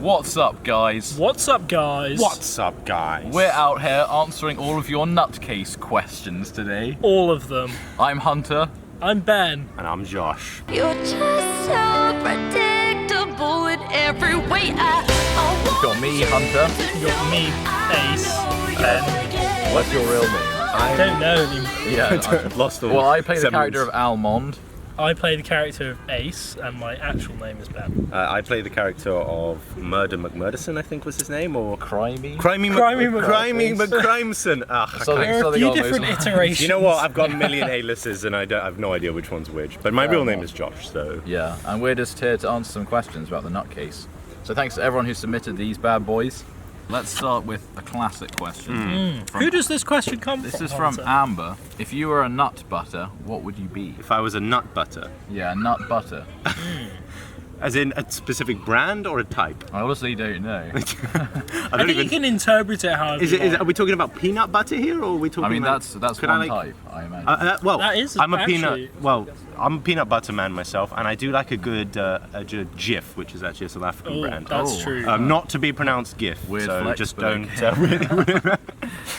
What's up, guys? What's up, guys? What's up, guys? We're out here answering all of your nutcase questions today. All of them. I'm Hunter. I'm Ben. And I'm Josh. You're just so predictable in every way. I Got me, Hunter. You got me, Ace, Ben. What's your real name? I don't know anymore. Yeah. Lost all. Well, I play the semblance. character of Almond. I play the character of Ace, and my actual name is Ben. I play the character of Murder McMurderson, I think was his name, or Crimey. Crimey McCrimeson. There are a few different iterations. You know what? I've got a million A-listers, and I have no idea which one's which. But my real name is Josh, so. Yeah, and we're just here to answer some questions about the nutcase. So thanks to everyone who submitted these bad boys. Let's start with a classic question. Who does this question come from? This is from Hunter? Amber. If you were a nut butter, what would you be? If I was a nut butter, Yeah, nut butter. as in a specific brand or a type? I honestly don't know. I I don't think you can interpret it however you want. Are we talking about peanut butter here, or are we talking? I mean, about, that's could one I, like, type, I imagine. Well, That is I'm a actually- I'm a peanut butter man myself, and I do like a good Jif, which is actually a South African Oh, brand. that's true. Not to be pronounced GIF. Weird so flex, just but don't. okay.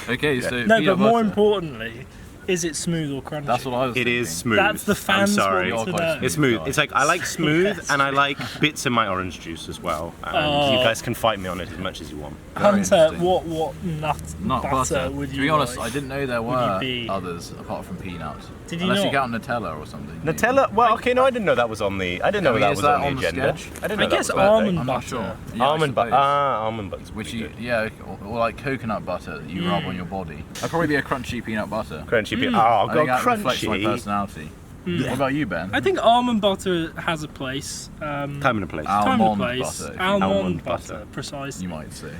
Okay, so No, peanut but more butter. importantly, is it smooth or crunchy? That's what I was It thinking. is smooth. That's the fans I'm sorry. want to You're know. quite It's smooth. guy. It's like I like smooth, Yes. and I like bits of my orange juice as well. And Oh. you guys can fight me on it as much as you want. Very Hunter, interesting. what Nut butter. would you To be honest, like? I didn't know there Would were you be? others apart from peanut. Did you Unless you not? count Nutella or something. Nutella? Well, okay, no, I didn't know that was on the. I didn't know I mean, that is was that on the on the agenda. sketch? I didn't know I that guess was birthday. almond I'm not butter. sure. Yeah, I Almond butter. suppose. Almond butter's Which pretty you, good. yeah, or like coconut butter that you rub on your body. That'd probably be a crunchy peanut butter. Crunchy peanut. I Oh, think God, that reflects my crunchy. personality. What about you, Ben? I think almond butter has a place. Time and a place. Time and Almond place. butter, if you- Almond Almond butter, butter. precisely. You might say.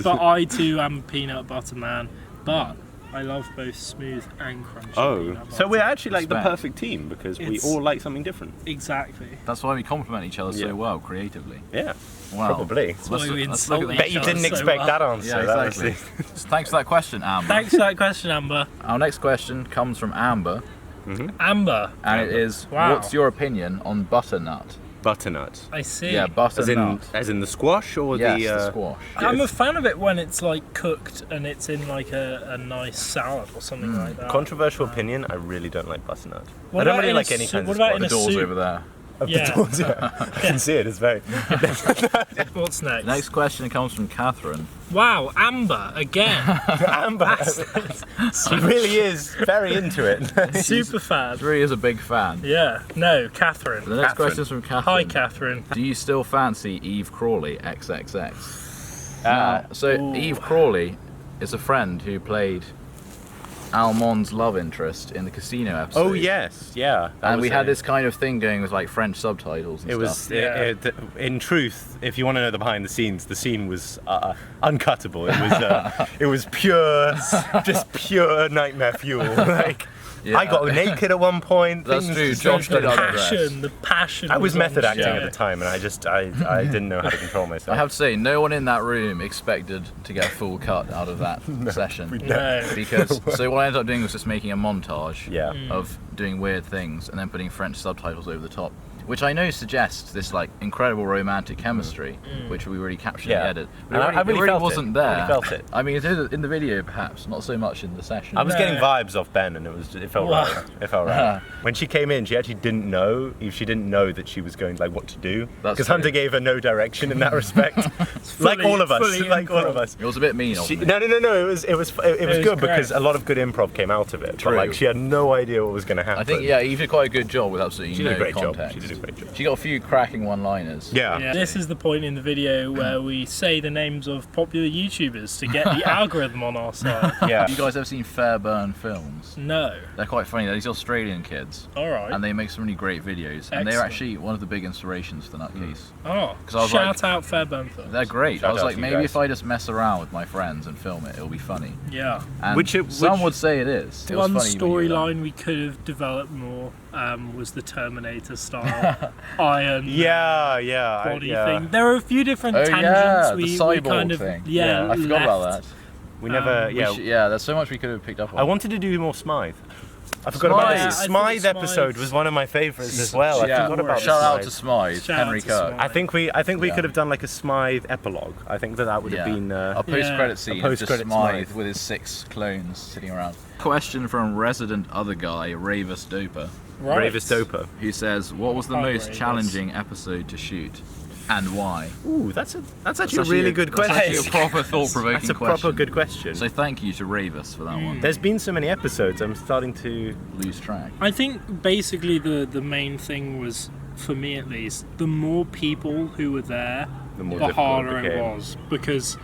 But I too am a peanut butter man. But I love both smooth and crunchy. Oh, peanut so butter. we're actually like the Respect. perfect team because we It's- all like something different. Exactly. That's why we complement each other Yeah. so well creatively. Yeah, Wow. probably. That's why we look at insult the- each Bet you other didn't so expect well. that answer. Yeah, That was exactly. Thanks for that question, Amber. Thanks for that question, Amber. Our next question comes from Amber, Amber. and it is, Wow. what's your opinion on butternut? butternut. I see. Yeah, butternut. As in the squash or Yes, the. the squash. I'm a fan of it when it's like cooked and it's in like a nice salad or something like that. Controversial opinion. I really don't like butternut. What I don't about really in a like any soup- kind what of about in The a squash. door's soup? over there. Yeah. I can see it. It's very. What's next? Next question comes from Catherine. Wow, Amber again. Amber. She really is very into it. Super fan. She really is a big fan. Yeah. No, Catherine. The next Catherine. question is from Catherine. Hi, Catherine. Do you still fancy Eve Crawley XXX? So Eve Crawley is a friend who played Almond's love interest in the Casino episode. Oh yes, yeah. that And was we had a- this kind of thing going with like French subtitles and It stuff. was, Yeah. in truth, if you want to know the behind the scenes, the scene was uncuttable. It was pure, just pure nightmare fuel. Like, Yeah. I got naked at one point. That's things true, just Josh got- did other The passion. I was method on acting show. at the time, and I didn't know how to control myself. I have to say, no one in that room expected to get a full cut out of that session. No. Because so what I ended up doing was just making a montage Yeah. of doing weird things and then putting French subtitles over the top, which I know suggests this like incredible romantic chemistry, which we really captured in Yeah. the edit. But And I it really really felt it. wasn't I there. really felt it. I mean, it is in the video perhaps, not so much in the session. I was No. getting vibes off Ben, and it felt Wow. right. It felt right. When she came in, she actually didn't know. She didn't know that she was going like what to do. That's Because true. Hunter gave her no direction in that respect. Like all of us. fully Like all improv. of us. It was a bit mean of me. No. It was was good because great. a lot of good improv came out of it. True. But like she had no idea what was going to happen. I think Eve Eve did quite a good job with absolutely She no did a great job. context. She did a great job. She got a few cracking one-liners. Yeah. This is the point in the video where we say the names of popular YouTubers to get the algorithm on our side. Yeah. Have you guys ever seen Fairburn films? No. They're quite funny. They're these Australian kids. All right. And they make some really great videos. And they're Excellent. actually one of the big inspirations for the Nutcase. Oh, 'Cause I was shout out Fairburn Films. They're great. Shout I was out like, to you maybe guys. if I just mess around with my friends and film it, it'll be funny. Yeah. And some would say it is. It was One funny when you were there. storyline we could have developed more was the Terminator style iron Yeah. body thing. There are a few different Oh tangents yeah, the we cyborg kind of thing. yeah, I forgot about left. that. We never. Yeah, there's so much we could have picked up on. I wanted to do more Smythe. I forgot about Smythe. this. I Smythe thought episode was one of my favourites as well. Yeah. I forgot about Shout out to Smythe. Smythe, Shout out Henry to Kirk. Smythe. I think we Yeah. could have done like a Smythe epilogue. I think that would have been. A post-credit scene of just post-credit Smythe Smythe. with his 6 clones sitting around. Question from resident other guy, Revis Duper, Right. Revis Duper. who says, "What was the Hi, most Revis. challenging episode to shoot, and why?" Ooh, that's actually a That's really good That's question. actually a proper thought-provoking That's a question. proper good question. So thank you to Revis for that one. There's been so many episodes. I'm starting to. Lose track. I think basically the main thing was, for me at least, the more people who were there, The more the difficult it harder it became. was, because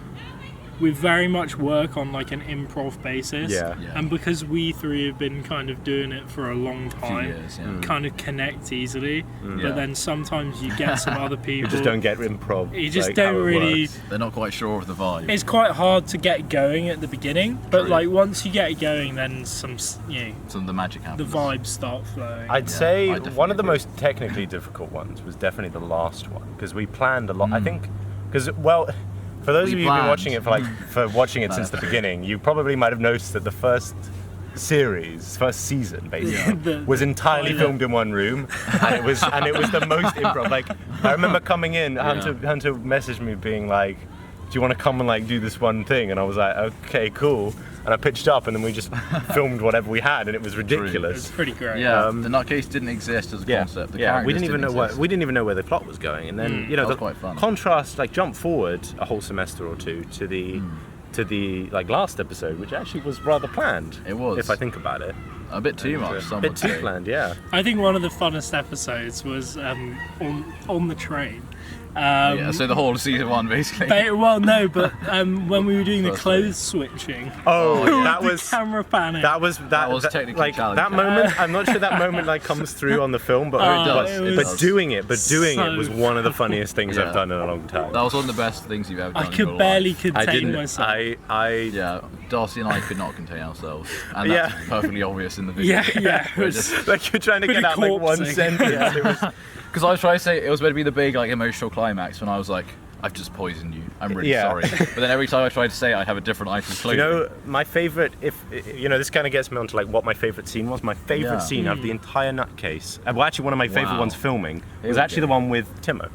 we very much work on like an improv basis, Yeah. Yeah. and because we three have been kind of doing it for a long Few time, years, yeah. kind of connect easily. Yeah. But then sometimes you get some other people You just don't get improv. You just like, don't how it really. works. They're not quite sure of the vibe. It's quite hard to get going at the beginning, but True. like once you get going, then some Some of the magic the happens. vibes start flowing. I'd Yeah, say I definitely one of the agree. most technically difficult ones was definitely the last one because we planned a lot. I Mm. think because for those We of you who've been planned. watching it for watching it since the beginning, you probably might have noticed that the first season basically The- was entirely pilot. filmed in one room, and it was the most improv. Like I remember coming in, Hunter messaged me being like, "Do you want to come and like do this one thing?" And I was like, "Okay, cool." And I pitched up, and then we just filmed whatever we had, and it was It was ridiculous. pretty great. Yeah, the nutcase didn't exist as a concept. The we characters didn't even know exist. we didn't even know where the plot was going, and then you know That was the quite fun. contrast, like jump forward a whole semester or two to the like last episode, which actually was rather planned. It was. if I think about it, A bit too much. a Some bit would too say. planned. Yeah, I think one of the funnest episodes was on the train. Yeah, so the whole of season 1 basically. Well, no, but when we were doing the First clothes switching, that the was. camera panning. That was technically like that challenging. moment. I'm not sure that moment like comes through on the film, but it does, it it but does. doing it so was one of the funniest things Yeah. I've done in a long time. That was one of the best things you've ever done. I in could your barely life. contain I didn't. myself. I Darcy and I could not contain ourselves, and that's Yeah. perfectly obvious in the video. yeah, it We're was just- like you're trying to Pretty get out like one corpsing. sentence. It was, Because I was trying to say it was meant to be the big like emotional climax when I was like, I've just poisoned you. I'm really Yeah. sorry. But then every time I tried to say it, I'd have a different item of you clothing. know, my favorite, if you know, this kind of gets me onto like what my favorite scene was. My favorite Yeah. scene out of the entire nutcase, well, actually one of my favorite Wow. ones filming Here was we actually go. the one with Timo.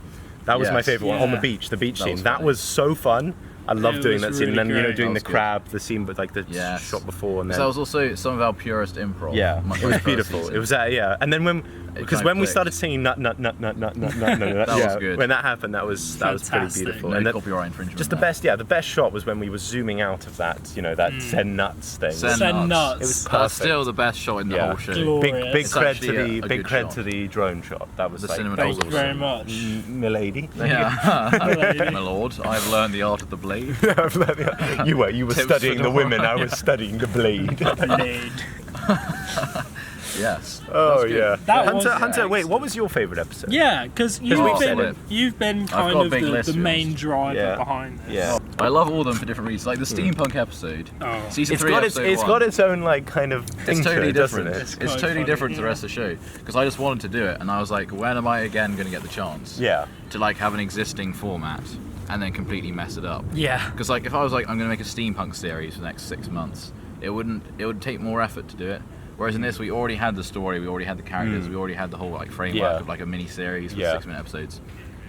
That was my Yes. favorite one on the Yeah. beach That scene. was That funny. was so fun. I love It doing was that scene, and really then you know great. doing That the was good. crab, the scene with like the Yes. shot before, and So then that was also some of our purest improv. yeah, much it was like the first beautiful. season. It was yeah, and then because kinda when we clicked. started singing nut, That was yeah, good. when that happened, that was pretty Fantastic. beautiful. No And then, copyright infringement. just the there. best shot was when we were zooming out of that, you know, that Zen nuts thing. Zen nuts. It was That's perfect. still the best shot in the Yeah. whole show. Glorious. Big It's cred actually to the a big good cred shot. to the drone shot. That was The like cinematography. Thank you very awesome. much. milady. Yeah. My lord, I've learned the art of the blade. you were Tips studying for the the women. I was studying the blade. Blade. Yes. Oh That's good. yeah. That was Hunter. Wait, excellent. what was your favorite episode? Yeah, because we've said it. you've been kind got a of big the list, to be main honest. driver Yeah. behind this. Yeah. I love all of them for different reasons. Like the steampunk episode, Oh. season It's 3, got episode it's 1. got its own like kind of It's thing totally to it, doesn't different. it? It's quite totally funny, different to the yeah. rest of the show because I just wanted to do it, and I was like, when am I again going to get the chance? Yeah. To like have an existing format and then completely mess it up. Yeah. Because like if I was like I'm going to make a steampunk series for the next 6 months, it would take more effort to do it. Whereas in this, we already had the story, we already had the characters, we already had the whole like framework Yeah. of like a mini series with Yeah. 6-minute episodes,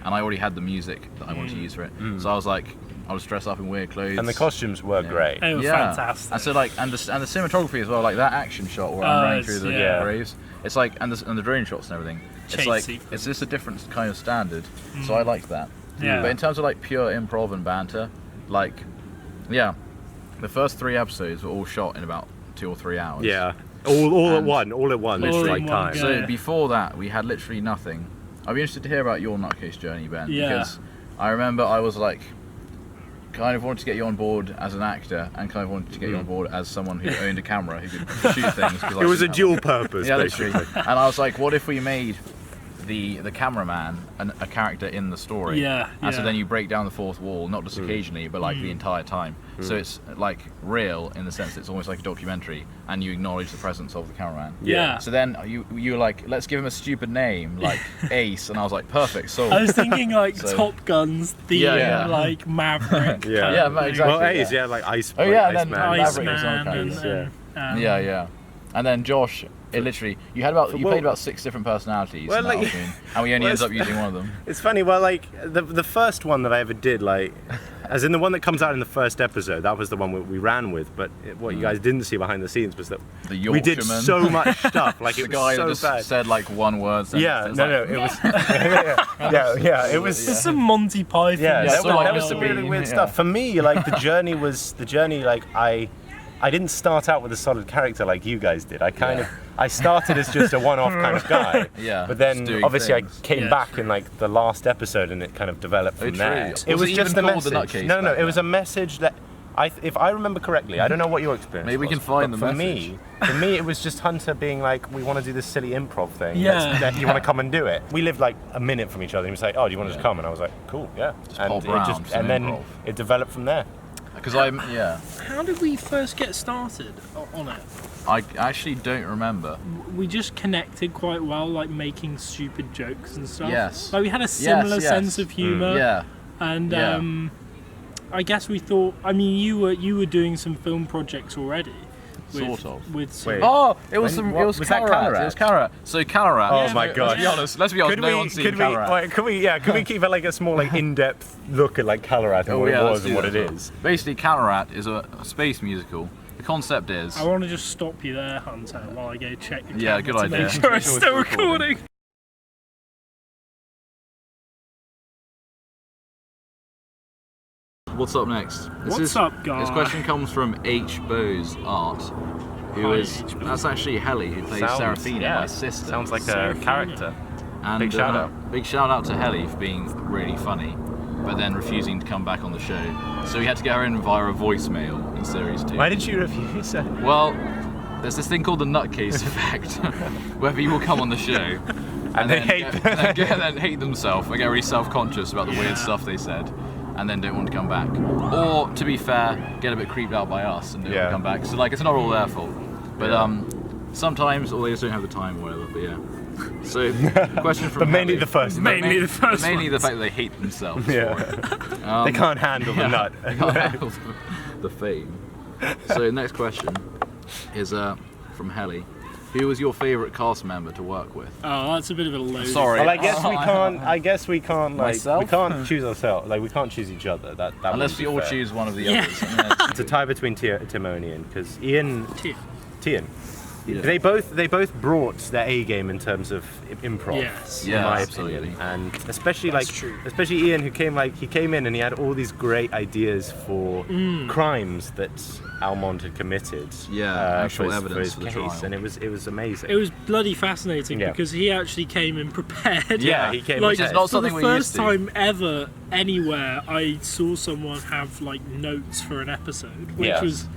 and I already had the music that I wanted to use for it. So I was like, I was dressed up in weird clothes. And the costumes were Yeah. great. They were fantastic. And so like, and the cinematography as well, like that action shot where I'm running it's- through the yeah. graves. It's like, and the drone shots and everything. It's Chase like, sequence. it's just a different kind of standard. So I liked that. Yeah. But in terms of like pure improv and banter, like, yeah, the first 3 episodes were all shot in about 2 or 3 hours. Yeah. All at And- one. All at one. It's All in like one time. go. So Yeah. before that, we had literally nothing. I'd be interested to hear about your nutcase journey, Ben, Yeah. because I remember I was like, kind of wanted to get you on board as an actor, and kind of wanted to get you on board as someone who owned a camera who could shoot things. 'cause I It was a didn't have dual purpose, Yeah, basically. literally. And I was like, what if we made the cameraman a character in the story? Yeah, And so yeah. then you break down the fourth wall, not just occasionally, but like the entire time. So it's like real in the sense that it's almost like a documentary, and you acknowledge the presence of the cameraman. Yeah. So then you were like, let's give him a stupid name like Ace, and I was like, perfect, sold. I was thinking like So- Top Gun's theme, Yeah, yeah. like Maverick. Yeah. kind Yeah, of but thing. exactly. Well, Ace, yeah. yeah, like Ice. Oh, yeah, and Iceman. then Maverick is Iceman on and, Ice, yeah. and yeah. And then Josh, you played about 6 different personalities Well, in that like- afternoon, and we only ended up using one of them. It's funny. Well, like the first one that I ever did, like, as in the one that comes out in the first episode, that was the one we ran with. But what you guys didn't see behind the scenes was that The we did Yorkshireman. so much stuff. Like The it guy was that so just bad. said like one word. Yeah, sentence. no, it was. yeah, it was. It's some Monty Python. Yeah, Yeah, that, sort of that like was some Mr. really Bean, weird yeah. stuff. For me, like the journey. Like I didn't start out with a solid character like you guys did. I started as just a one-off kind of guy. Yeah, But just then doing obviously things. I came Yeah. back in like the last episode, and it kind of developed from true. there. Was It was it just even a called the message. Nutcase No, back it was a then? message that. If I remember correctly, I don't know what your experience Maybe we was, can find but the for message. for me, it was just Hunter being like, we want to do this silly improv thing. Yeah. You want to come and do it? We lived like a minute from each other, and he was like, oh, do you want to just come? And I was like, cool, yeah. pop around, some and then improv. it developed from there. Because How did we first get started on it? I actually don't remember. We just connected quite well, like making stupid jokes and stuff. Yes. Like we had a similar yes. sense of humour. Yeah. And Yeah. I guess we thought. I mean, you were doing some film projects already. Sort of. With some, Wait. Oh, it was When- It what- was was that Calarat. Calarat? It was Calarat. So Calarat. Oh my Let's gosh. be honest. Let's be honest. No one's seen Calarat. Can we keep it like a small, like, in-depth look at like Calarat and Oh, what yeah, it let's was do and what that it as well. is? Basically, Calarat is a space musical. The concept is. I want to just stop you there, Hunter, while I go check the Yeah, camera good to idea. make sure it's Make sure still it's recording. recording. What's up next? What's up, guys? This question comes from H. Bose Art, who Hi, is H. Bose. that's actually Helly, who plays Sarafina, my sister. Sounds like Sarafina. a character. And, Big shout out. Big shout out to Helly for being really funny, but then refusing to come back on the show. So we had to get her in via a voicemail in series 2. Why did you refuse it? Well, there's this thing called the nutcase effect, where people come on the show And they hate then hate themselves and get really self-conscious about the weird stuff they said, and then don't want to come back. Or, to be fair, get a bit creeped out by us and don't want to come back. So like, it's not all their fault. But sometimes, or they just don't have the time or whatever. But yeah. So, question from But mainly Helly. the first. Mainly the first Mainly the ones. fact that they hate themselves. Yeah. For it. They can't handle the nut. They can't handle the fame. So next question is from Helly. Who was your favourite cast member to work with? Oh, that's a bit of a load. Sorry. Well, I guess we can't like Myself? we can't choose ourselves. Like we can't choose each other. That Unless wouldn't we be all fair. choose one of the Yeah. others. Yeah. It's a tie between Timo and Ian because Ian. Tier. Tian. Yeah. They both brought their A game in terms of improv. Yes. In Yeah, my absolutely. opinion, and especially That's like true. especially Ian, who came in and he had all these great ideas for crimes that Almond had committed. Yeah, actual for evidence his for the case, trial. and it was amazing. It was bloody fascinating Yeah. because he actually came in prepared. Yeah, he came Like, prepared. It's not for something the we're first used to. time ever anywhere, I saw someone have like notes for an episode, which Yeah. was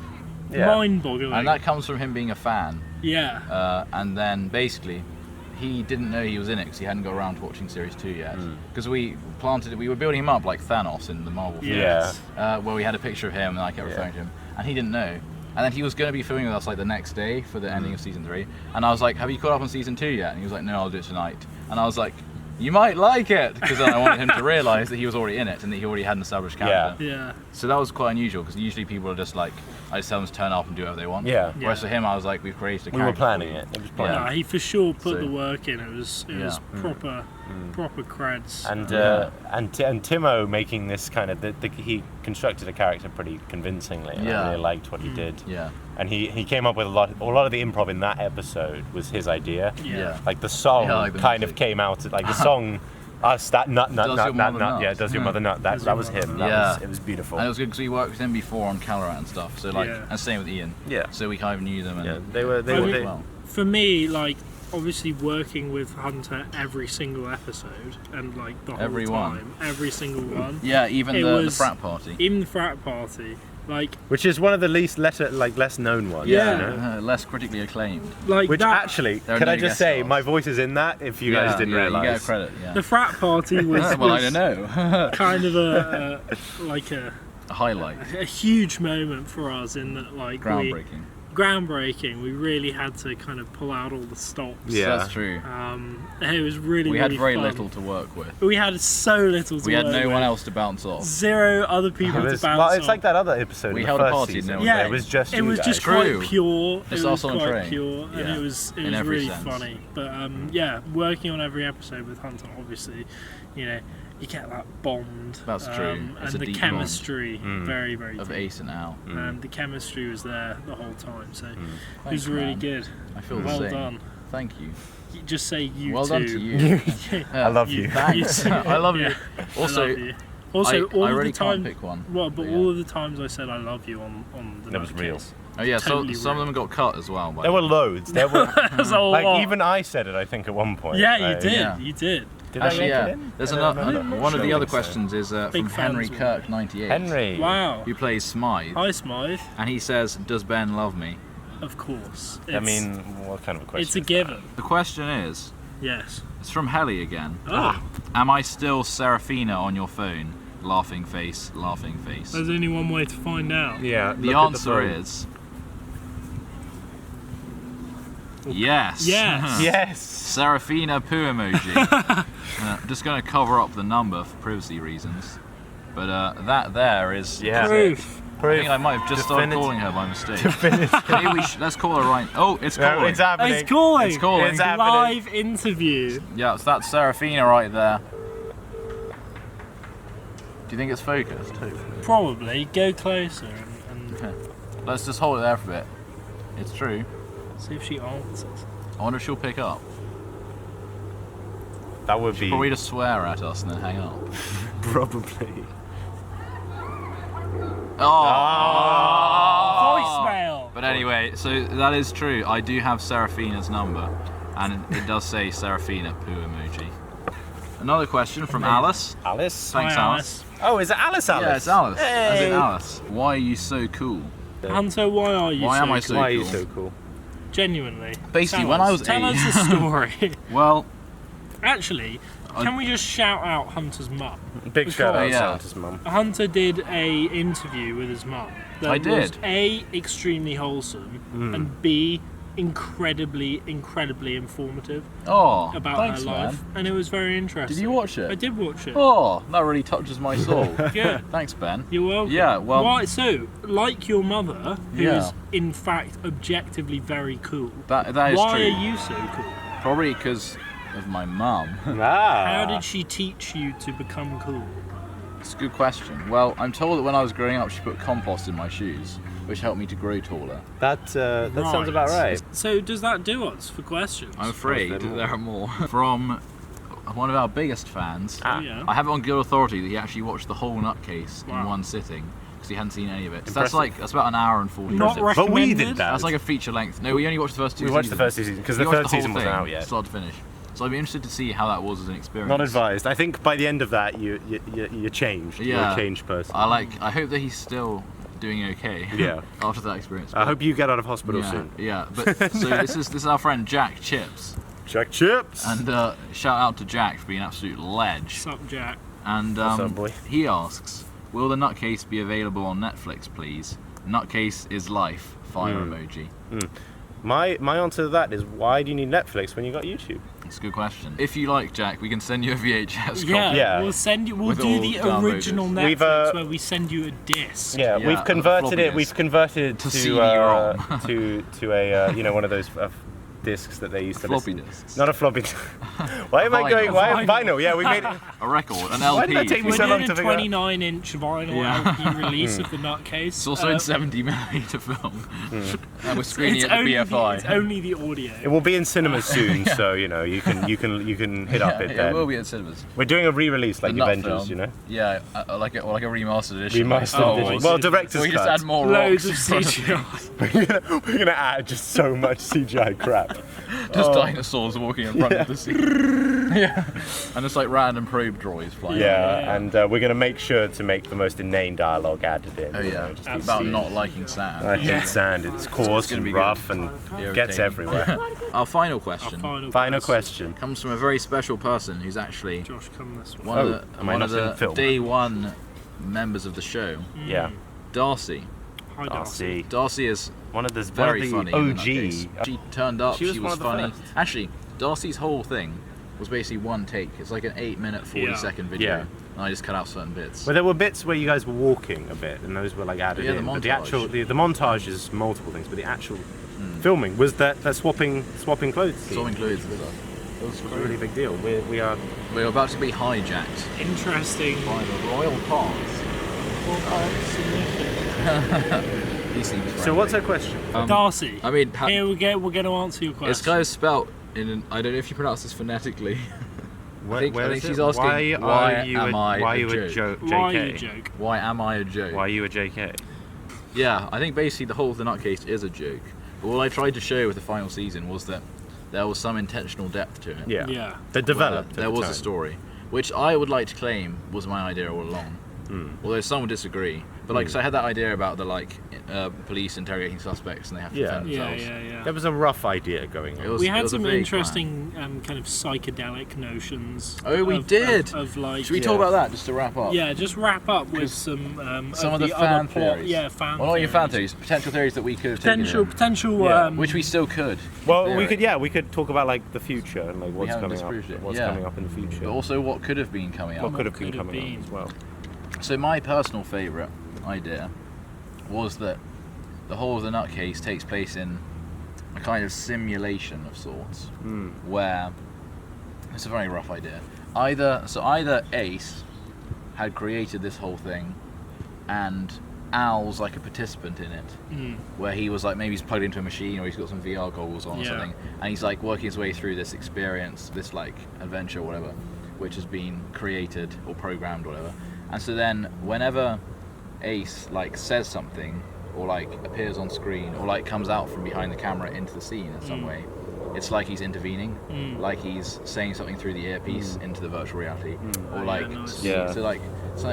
Yeah. mind-boggling. And that comes from him being a fan. yeah. And then basically, he didn't know he was in it because he hadn't got around to watching series 2 yet. Because we were building him up like Thanos in the Marvel film. Yeah. Where we had a picture of him and I kept referring to him. And he didn't know. And then he was going to be filming with us like the next day for the ending of season 3. And I was like, have you caught up on season 2 yet? And he was like, no, I'll do it tonight. And I was like, you might like it, because then I wanted him to realise that he was already in it and that he already had an established character. Yeah. So that was quite unusual, because usually people are just like, I just tell them to turn up and do whatever they want. Yeah. Whereas for him, I was like, we've created a We were character. planning it. It was planned. No, he for sure put So- the work in. It was Yeah. proper creds. And Yeah. and Timo making this kind of he constructed a character pretty convincingly, and Yeah. I really liked what he did. Yeah. And he came up with a lot of the improv in that episode was his idea. Yeah. Like the song Yeah, like the kind music. of came out like the song. Us that nut Does Your Mother Nut? yeah, does your mother nut? That Your was Mother him. Nut. It was beautiful. And it was good because we worked with him before on Calarat and stuff. So like, Yeah. and same with Ian. Yeah. So we kind of knew them. And Yeah, they were I mean- they, well. For me, like obviously working with Hunter every single episode and like the whole Every time, one. every single one, Yeah, even It the was- frat party. even the frat party, like which is one of the less known ones. Yeah. You know? Less critically acclaimed. Which that, actually, There are can no I just guest say, stars. my voice is in that. If you guys didn't You get realise. credit. Yeah. the frat party was, well, I was don't know. kind of a like A highlight. a huge moment for us in that like Groundbreaking. groundbreaking. We really had to kind of pull out all the stops. Yeah. That's true. It was really, We had really very fun. little to work with. We had so little to We had work no with. one else to bounce off. 0 other people to bounce Well, it's off. like that other episode. We in the held a first party, season, didn't we? Yeah, it was just it you was guys. just True. quite pure. Just it us was on a quite train. pure, and Yeah. it was In every really sense. funny. But yeah, working on every episode with Hunter, obviously, you know, you get that bond. That's true. It's and a the deep chemistry, very, very Of deep. Ace and Al. And the chemistry was there the whole time, so it Thanks, was really man. good. I feel the Well same. done. Thank you. You just say you Well too. done to you. I love you. Thanks. I love you. Also, I love you. Also, all I of really the can't times. pick one. Well, but Yeah. all of the times I said I love you on the That was Nutcase. real. Oh yeah, Totally some of real. them got cut as well. There were loads. There were There's a lot. like even I said it. I think at one point. Yeah, you Like, did. Yeah. You did. Did I Actually, make yeah. it in? There's I don't another. remember. One of the Sure, other I think so. questions is Big from Henry fans, Kirk 98. Henry. Wow. Who plays Smythe, Hi, Smythe. and he says, "Does Ben love me?" Of course. I mean, what kind of a question? it's a is given. The question is, Yes. it's from Helly again. Oh, Am I still Sarafina on your phone? Laughing face, laughing face. there's only one way to find out. that? Yeah. The look at answer phone. is yes. Yes. Yes. Sarafina poo emoji. I'm just going to cover up the number for privacy reasons. But that there is. Yeah. Proof. I think I might have just started Definitive- calling her by mistake. Maybe we let's call her right. Oh, it's calling. No, it's happening. It's calling. It's calling. It's happening. Live interview. Yeah, so that's Sarafina right there. Do you think it's focused? Probably. Go closer and Let's just hold it there for a bit. It's true. see if she answers. I wonder if she'll pick up. That would be Probably just swear at us and then hang up. probably. Oh! Voicemail. But anyway, so that is true. I do have Sarafina's number, and it does say Sarafina poo emoji. Another question from Alice. Alice. Thanks, Hi, Alice. Oh, is it Alice? Alice. Yeah, it's Alice. As in Hey. Alice. Why are you so cool? Hunter, why are you Why so am I cool? so Why are you cool? so cool? Genuinely. Basically, Tell when us. I was Tell 8 us the story. Well, Actually, can we just shout out Hunter's mum? Big shout out yeah. to Santa's mum. Hunter did a interview with his mum. That I was did. A, extremely wholesome, and B, incredibly informative oh, about thanks, her life, man. and it was very interesting. Did you watch it? I did watch it. Oh, that really touches my soul. Yeah. Thanks, Ben. You're welcome. Yeah, well- Why, so, like your mother, who Yeah. is in fact objectively very cool, That is why true. are you so cool? Probably because of my mum. Ah. How did she teach you to become cool? It's a good question. Well, I'm told that when I was growing up, she put compost in my shoes, which helped me to grow taller. That sounds about right. So does that do us for questions? I'm afraid there more? there are more. From one of our biggest fans. Oh, yeah. I have it on good authority that he actually watched the whole Nutcase in Wow. one sitting because he hadn't seen any of it. So Impressive. that's about an hour and 40 Not minutes. But we recommended. did that. That's like a feature length. No, we only watched the first two We watched the seasons. first season because We the watched third whole season wasn't thing, out yet. Start to finish. So I'd be interested to see how that was as an experience. Not advised. I think by the end of that, you changed. You're Yeah. a changed person. Uh, I hope that he's still doing okay. Yeah. After that experience. I hope you get out of hospital yeah, soon. yeah. But so this is our friend Jack Chips, Jack Chips. and shout out to Jack for being an absolute ledge. Sup, Jack? And What's up, boy? he asks, "Will the Nutcase be available on Netflix, please? Nutcase is life." Fire emoji. My answer to that is, why do you need Netflix when you got YouTube? It's a good question. If you like, Jack, we can send you a VHS Yeah, copy. Yeah. we'll send you. We'll With do all the downloaded. original Netflix We've, where we send you a disc. Yeah, Yeah, we've a converted floppy it. disk. We've converted To to CD-ROM. to a one of those discs that they used to Floppy listen. disks. Not a floppy. Why am I Vinyl. going? Why Vinyl. vinyl? Yeah, we made it. A record, an LP. Why did that take me We're so long doing to a figure out? 29-inch vinyl Yeah. LP release of the Nutcase. It's also in 70mm film. And we're screening It's it at only the BFI. it's only the audio. It will be in cinemas soon, so you know you can hit up it it then. will be at cinemas. We're doing a re-release like The Nut Avengers, film. you know. Yeah, like a remastered edition. Remastered Oh, edition. so Well, director's we just cut. add more Loads of rocks in front CGI. We're gonna add just so much CGI crap. Just dinosaurs walking in front of the scene. Yeah. And it's like random probe droids flying. Yeah, and we're gonna make sure to make the most inane dialogue added in. Oh you yeah, know, just these about scenes. not liking sand. I hate sand. It's coarse gonna and be rough good. and Irritating. gets everywhere. Our final question Final question. comes from a very special person who's actually Josh, come this way. one Oh, am I one not of in the film? day one members of the show, Yeah. Darcy. Hi, Darcy. Darcy is one of the very funny. in the OG. Nutcase. She turned up. She was She one was of the funny. first. Actually, Darcy's whole thing was basically one take. It's like an 8-minute, 40-second video. Yeah. And I just cut out certain bits. Well, there were bits where you guys were walking a bit, and those were like added Yeah, in. the But the montage. actual the montage is multiple things, but the actual filming was that swapping clothes. scene. Swapping clothes with us. It was a really big deal. We are. We're about to be hijacked Interesting. by the royal paths. He seems friendly. So what's our question? Darcy. I mean, Here we're going to answer your question. it's kind of spelt in. I don't know if you pronounce this phonetically. Where, I think where is she's it? asking, why am I why a you a joke? JK? Why are you a joke? Why am I a joke? Why are you a JK? Yeah, I think basically the whole of the nutcase is a joke. But what I tried to show with the final season was that there was some intentional depth to it. Yeah. Yeah. That developed. at There the was time. a story, which I would like to claim was my idea all along. Although some would disagree. But like, so I had that idea about the police interrogating suspects and they have to defend Yeah, themselves. yeah. There was a rough idea going on. It was- We had a some vague interesting kind of psychedelic notions. Oh, we of, did. Of like. Should we talk about that just to wrap up? Yeah, just wrap up with some Some of the other fan plot. theories. Yeah, fan. Well, not even fan theories. theories, potential theories that we could have taken in, Potential. Yeah. which we still could. Well, theory. we could talk about like the future and like what's haven't coming up, disproved it, what's yeah. coming up in the future. But also what could have been coming what up. could have been could have coming been. up as well. So my personal favourite idea was that the whole of the nutcase takes place in a kind of simulation of sorts, where it's a very rough idea. Either Ace had created this whole thing, and Al's like a participant in it, where he was like maybe he's plugged into a machine or he's got some VR goggles on or Yeah. something, and he's like working his way through this experience, this like adventure or whatever, which has been created or programmed or whatever. And so then whenever Ace like says something or like appears on screen or like comes out from behind the camera into the scene in some way, it's like he's intervening, like he's saying something through the earpiece into the virtual reality, or like nice. Yeah. so like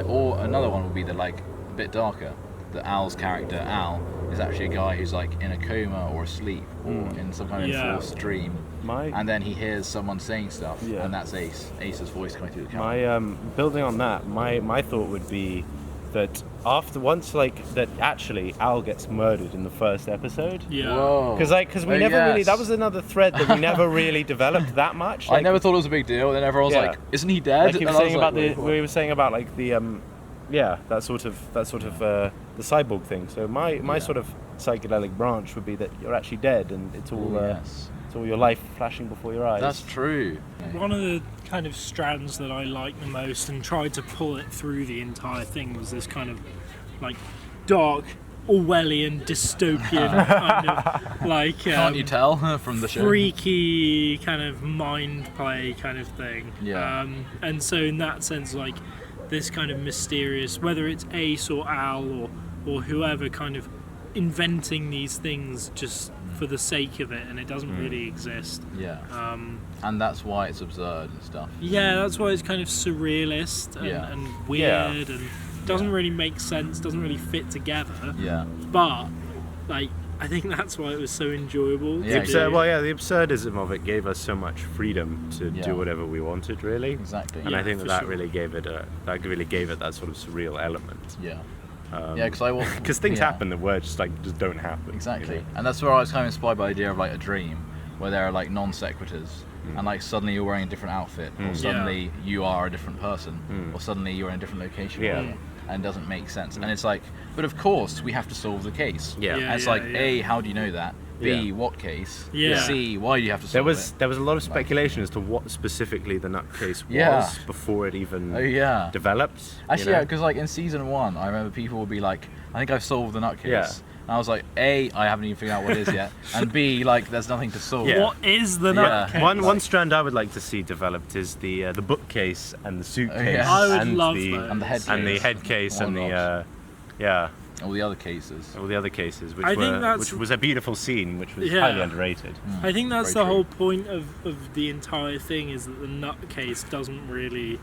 or another one would be that like a bit darker, that Al's character Al is actually a guy who's like in a coma or asleep or in some kind of Yeah. enforced dream, and then he hears someone saying stuff, Yeah. and that's Ace's voice coming through the camera. My building on that, my thought would be that once that actually Al gets murdered in the first episode. Yeah. Whoa. Because we Oh, never really, yes. that was another thread that we never really developed that much. I never thought it was a big deal. Then everyone was Yeah. like, "Isn't he dead?" Like you were And I was saying about like, we were saying about like the that sort of the cyborg thing. So my sort of psychedelic branch would be that you're actually dead and it's all yes, it's all your life flashing before your eyes. that's true. One of the kind of strands that I liked the most and tried to pull it through the entire thing was this kind of like dark Orwellian dystopian kind of like Can't you tell from the show? freaky kind of mind play kind of thing. Yeah. And so in that sense, like this kind of mysterious, whether it's Ace or Al or whoever, kind of inventing these things just for the sake of it, and it doesn't really exist. Yeah. And that's why it's absurd and stuff. Yeah, that's why it's kind of surrealist and, Yeah. and weird and doesn't really make sense, doesn't really fit together. Yeah. But like, I think that's why it was so enjoyable. Yeah, to do. the absurdism of it gave us so much freedom to Yeah. do whatever we wanted, really. Exactly. And Yeah, I think for that sure. really gave it that sort of surreal element. Yeah. Yeah, because Things happen that were just don't happen. Exactly. you know? And that's where I was kind of inspired by the idea of like a dream, where there are like non sequiturs, and like suddenly you're wearing a different outfit, or suddenly you are a different person, or suddenly you're in a different location. Yeah. whatever, and it doesn't make sense. And it's like, but of course we have to solve the case. Yeah. Yeah. And it's like, A, how do you know that? B, Yeah. what case? Yeah. C, why do you have to There solve was it? there was a lot of speculation as to what specifically the nutcase was Yeah. before it even Oh yeah. developed. Actually, you yeah, know? because like in season 1, I remember people would be like, I think I've solved the nutcase. Yeah. And I was like, A, I haven't even figured out what it is yet, and B, like there's nothing to solve. Yeah. What is the Yeah. nutcase? One strand I would like to see developed is the bookcase and the suitcase yes. I would and love the those. And the head and the case. head case Why and not? the All the other cases. all the other cases, I think that's- which was a beautiful scene, which was Yeah. highly underrated. I think that's Very the true. whole point of the entire thing, is that the nutcase doesn't really.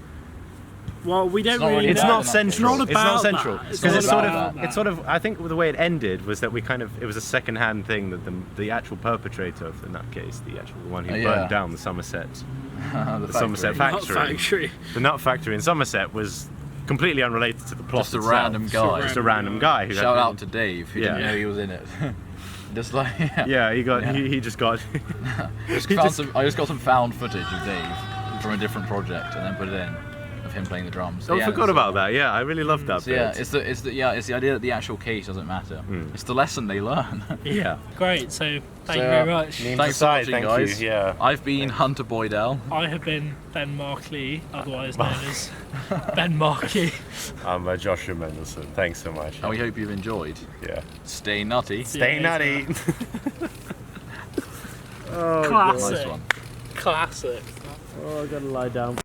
Well, we don't not really. really It's about know. not the central. It's It's not not about central that. It's because not it's sort about of that. it's sort of. I think the way it ended was that it was a second-hand thing that the actual perpetrator of the nutcase, the actual one who Oh, yeah. burned down the Somerset the Somerset Nut factory. factory. The nut factory in Somerset was completely unrelated to the plot. Just a itself. random guy. Just a random guy. Who Shout had out to Dave, who didn't know he was in it. Just like he just got. I just got some found footage of Dave from a different project and then put it in of him playing the drums. I forgot about that. Yeah, I really loved that So bit. yeah, it's the idea that the actual case doesn't matter. It's the lesson they learn. Yeah. Great, so thank you very much. Thanks for watching, thank guys. you. Yeah. I've been Hunter Boydell. I have been Ben Markley, otherwise known as Ben Markey. I'm Joshua Mendelsohn. Thanks so much. And we hope you've enjoyed. Yeah. Stay nutty. Stay nutty. Classic. Nice one. Classic. Oh, I gotta lie down.